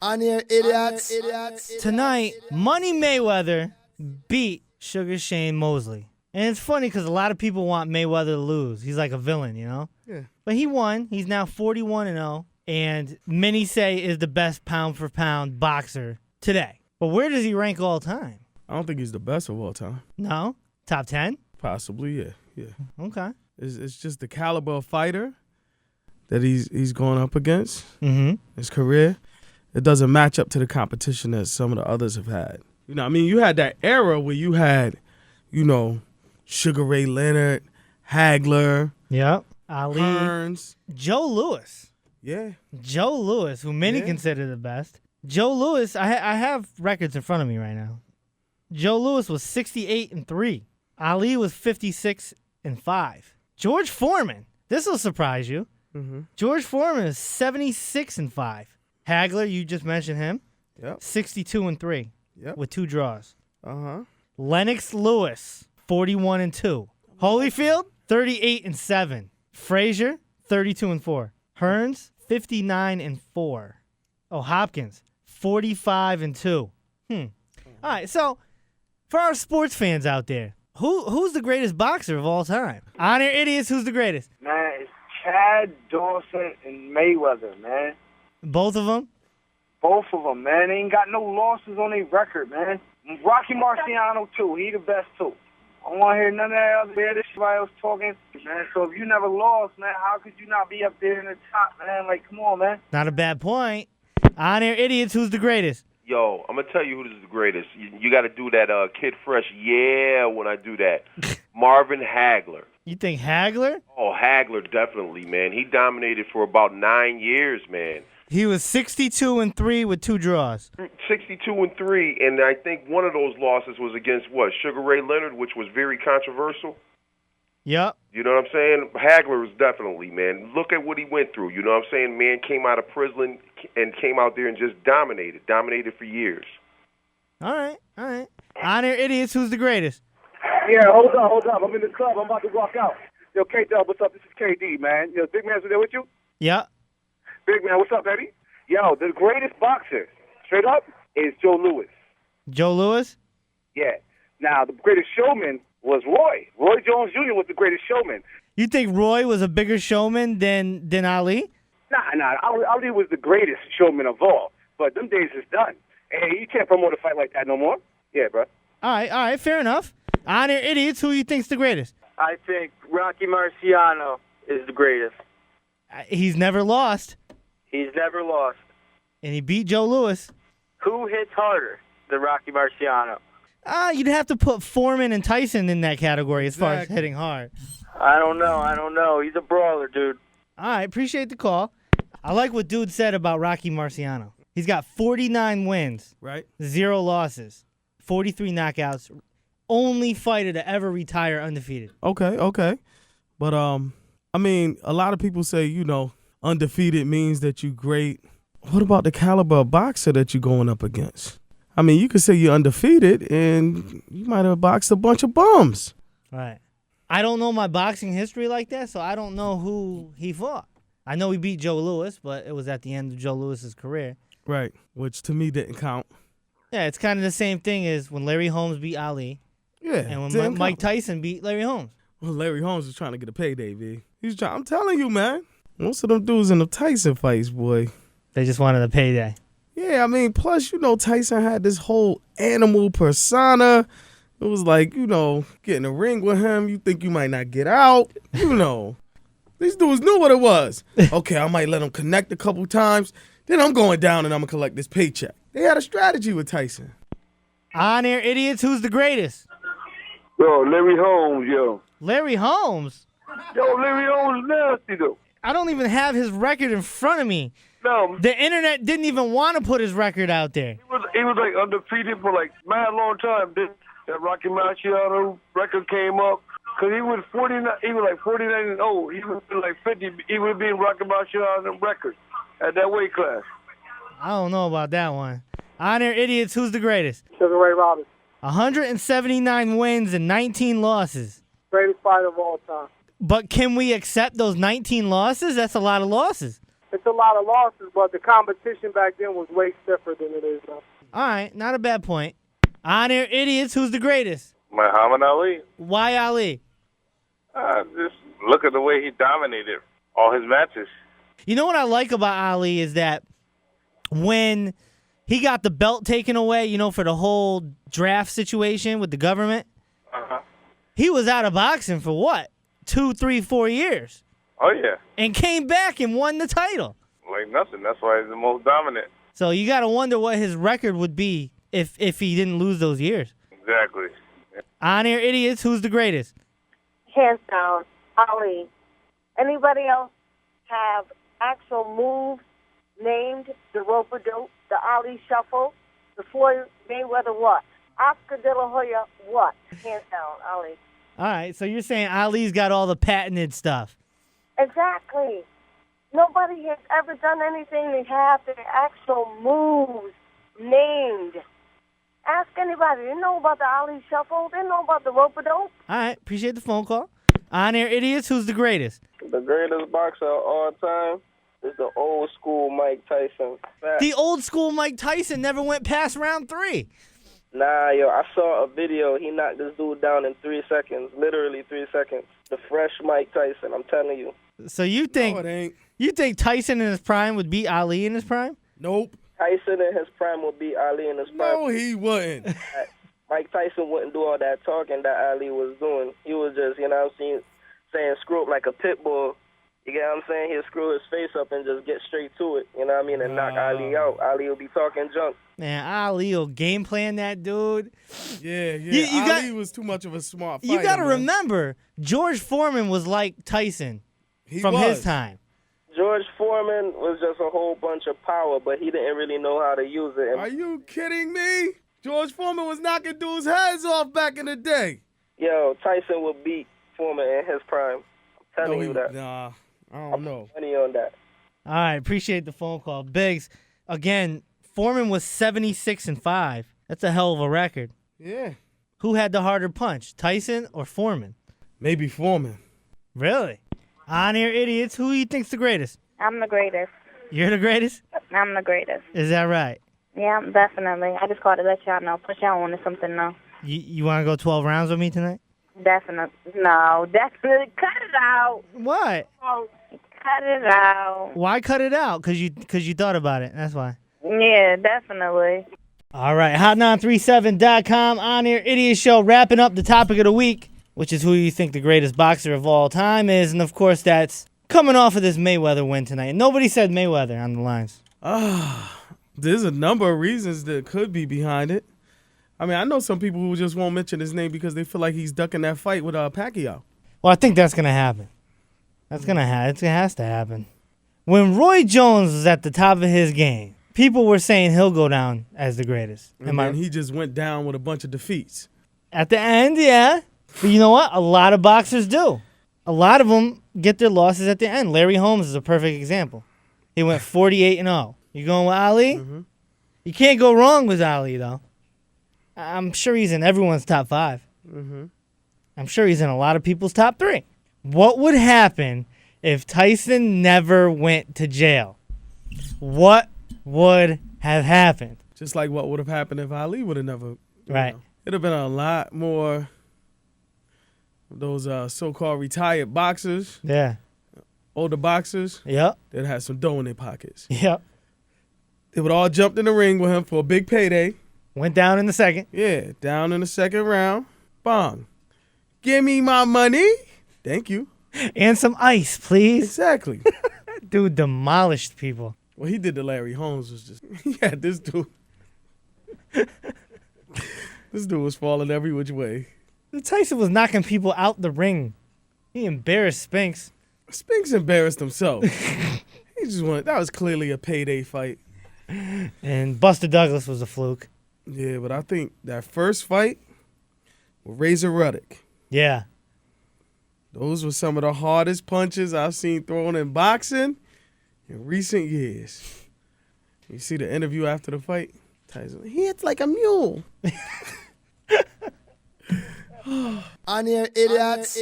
On here, idiots. Tonight, Money Mayweather beat Sugar Shane Mosely. And it's funny because a lot of people want Mayweather to lose. He's like a villain, you know? Yeah. But he won. He's now 41-0. And many say is the best pound-for-pound boxer today. But where does he rank all time? I don't think he's the best of all time. No? Top 10? Possibly, yeah. Okay. It's just the caliber of fighter that he's going up against. Mm-hmm. His career, it doesn't match up to the competition that some of the others have had. You know, I mean, you had that era where you had, you know, Sugar Ray Leonard, Hagler, Yep. Ali. Hearns. Joe Louis. Yeah. Joe Louis, who many consider the best. Joe Louis, I have records in front of me right now. Joe Louis was 68-3. Ali was 56-5. George Foreman, this will surprise you. Mm-hmm. George Foreman is 76-5. Hagler, you just mentioned him. Yep. 62-3. Yep. With 2 draws. Uh-huh. Lennox Lewis, 41-2. Holyfield, 38-7. Frazier, 32-4. Hearns, 59-4. Oh, Hopkins, 45-2. All right, so for our sports fans out there, who's the greatest boxer of all time? On Air Idiots, who's the greatest? Man, it's Chad, Dawson, and Mayweather, man. Both of them? Both of them, man. They ain't got no losses on their record, man. Rocky Marciano, too. He the best, too. I don't want to hear none of that other man. This somebody else talking, man. So if you never lost, man, how could you not be up there in the top, man? Like, come on, man. Not a bad point. On Air Idiots, who's the greatest? Yo, I'm going to tell you who is the greatest. You got to do that Kid Fresh, yeah, when I do that. Marvin Hagler. You think Hagler? Oh, Hagler, definitely, man. He dominated for about 9 years, man. He was 62-3 with 2 draws. 62-3, and I think one of those losses was against, Sugar Ray Leonard, which was very controversial. Yep. You know what I'm saying? Hagler was definitely, man. Look at what he went through. You know what I'm saying? Man came out of prison and came out there and just dominated for years. All right. On Air Idiots, who's the greatest? Yeah, hold up. I'm in the club. I'm about to walk out. Yo, K-Dub, what's up? This is KD, man. Yo, Big Man's there with you? Yep. Big Man, what's up, baby? Yo, the greatest boxer, straight up, is Joe Louis. Joe Louis? Yeah. Now, the greatest showman was Roy. Roy Jones Jr. was the greatest showman. You think Roy was a bigger showman than Ali? Nah. Ali was the greatest showman of all. But them days is done. Hey, you can't promote a fight like that no more. Yeah, bro. All right, fair enough. On Air Idiots, who you think's the greatest? I think Rocky Marciano is the greatest. He's never lost. He's never lost. And he beat Joe Louis. Who hits harder than Rocky Marciano? You'd have to put Foreman and Tyson in that category as far as hitting hard. I don't know. He's a brawler, dude. All right, appreciate the call. I like what dude said about Rocky Marciano. He's got 49 wins, Right. 0 losses, 43 knockouts. Only fighter to ever retire undefeated. Okay. But, I mean, a lot of people say, you know, undefeated means that you're great. What about the caliber of boxer that you're going up against? I mean, you could say you're undefeated, and you might have boxed a bunch of bums. Right. I don't know my boxing history like that, so I don't know who he fought. I know he beat Joe Louis, but it was at the end of Joe Louis's career. Right, which to me didn't count. Yeah, it's kind of the same thing as when Larry Holmes beat Ali. Yeah, and when Mike Tyson beat Larry Holmes. Well, Larry Holmes was trying to get a payday, V. I'm telling you, man. Most of them dudes in the Tyson fights, boy. They just wanted a payday. Yeah, I mean, plus, you know, Tyson had this whole animal persona. It was like, you know, get in a ring with him, you think you might not get out. You know, these dudes knew what it was. Okay, I might let him connect a couple times. Then I'm going down and I'm going to collect this paycheck. They had a strategy with Tyson. On Air Idiots, who's the greatest? Yo, Larry Holmes, yo. Larry Holmes? Yo, Larry Holmes is nasty, though. I don't even have his record in front of me. No. The internet didn't even want to put his record out there. He was like undefeated for like mad long time. Then that Rocky Marciano record came up. Because he was 49, he was like 49 and 0. He was like 50. He would be in Rocky Marciano record at that weight class. I don't know about that one. On Air Idiots, who's the greatest? Sugar Ray Robinson. 179 wins and 19 losses. Greatest fighter of all time. But can we accept those 19 losses? That's a lot of losses. it's a lot of losses, but the competition back then was way stiffer than it is now. All right, not a bad point. On-air idiots, who's the greatest? Muhammad Ali. Why Ali? Just look at the way he dominated all his matches. You know what I like about Ali is that when he got the belt taken away, you know, for the whole draft situation with the government, he was out of boxing for what? 2, 3, 4 years. Oh, yeah. And came back and won the title. Like nothing. That's why he's the most dominant. So you got to wonder what his record would be if he didn't lose those years. Exactly. On-air idiots, who's the greatest? Hands down, Ali. Anybody else have actual moves named the rope-a-dope, the Ali shuffle, the Floyd Mayweather what? Oscar De La Hoya what? Hands down, Ali. All right, so you're saying Ali's got all the patented stuff. Exactly. Nobody has ever done anything to have their actual moves named. Ask anybody. They know about the Ali shuffle. They know about the rope-a-dope. All right, appreciate the phone call. On-air idiots, who's the greatest? The greatest boxer of all time is the old school Mike Tyson. The old school Mike Tyson never went past round 3. Nah, yo, I saw a video. He knocked this dude down in 3 seconds. Literally 3 seconds. The fresh Mike Tyson, I'm telling you. So you think No, it ain't. you think Tyson in his prime would beat Ali in his prime? Nope. Tyson in his prime would beat Ali in his prime. No, he wouldn't. Mike Tyson wouldn't do all that talking that Ali was doing. He was just, you know what I'm saying, screw up like a pit bull. You get what I'm saying? He'll screw his face up and just get straight to it. You know what I mean? And knock Ali out. Ali will be talking junk. Man, Ali will game plan that dude. Yeah. You Ali was too much of a smart fighter. You got to man. remember, George Foreman was like Tyson from his time. George Foreman was just a whole bunch of power, but he didn't really know how to use it. Are you kidding me? George Foreman was knocking dudes' heads off back in the day. Yo, Tyson would beat Foreman in his prime. I'm telling you that. Nah, I don't know. Money on that. All right, appreciate the phone call. Biggs, again, Foreman was 76-5. That's a hell of a record. Yeah. Who had the harder punch, Tyson or Foreman? Maybe Foreman. Really? On-air idiots, who you think's the greatest? I'm the greatest. You're the greatest? I'm the greatest. Is that right? Yeah, definitely. I just called to let y'all know. Put y'all on to something now. You want to go 12 rounds with me tonight? Definitely. No, definitely. Cut it out. What? Oh, cut it out. Why cut it out? Because you thought about it. That's why. Yeah, definitely. All right, hot937.com, On-Air Idiot Show, wrapping up the topic of the week, which is who you think the greatest boxer of all time is. And, of course, that's coming off of this Mayweather win tonight. And nobody said Mayweather on the lines. There's a number of reasons that could be behind it. I mean, I know some people who just won't mention his name because they feel like he's ducking that fight with Pacquiao. Well, I think that's going to happen. That's going to happen. It has to happen. When Roy Jones was at the top of his game, people were saying he'll go down as the greatest. And he just went down with a bunch of defeats. At the end, yeah. But you know what? A lot of boxers do. A lot of them get their losses at the end. Larry Holmes is a perfect example. He went 48-0. You going with Ali? Mm-hmm. You can't go wrong with Ali, though. I'm sure he's in everyone's top 5. Mm-hmm. I'm sure he's in a lot of people's top 3. What would happen if Tyson never went to jail? What would have happened? Just like what would have happened if Ali would have never. Right. It'd have been a lot more of those so-called retired boxers, Yeah. older boxers, Yep. that had some dough in their pockets. Yep. They would all jumped in the ring with him for a big payday. Went down in the second. Yeah, down in the second round. Bong. Give me my money. Thank you. And some ice, please. Exactly. Dude demolished people. What he did to Larry Holmes was just, he had this dude. This dude was falling every which way. Tyson was knocking people out the ring. He embarrassed Spinks. Spinks embarrassed himself. He just wanted, that was clearly a payday fight. And Buster Douglas was a fluke. Yeah, but I think that first fight with Razor Ruddock, Yeah. those were some of the hardest punches I've seen thrown in boxing in recent years. You see the interview after the fight? Tyson, he hits like a mule. On-air idiots.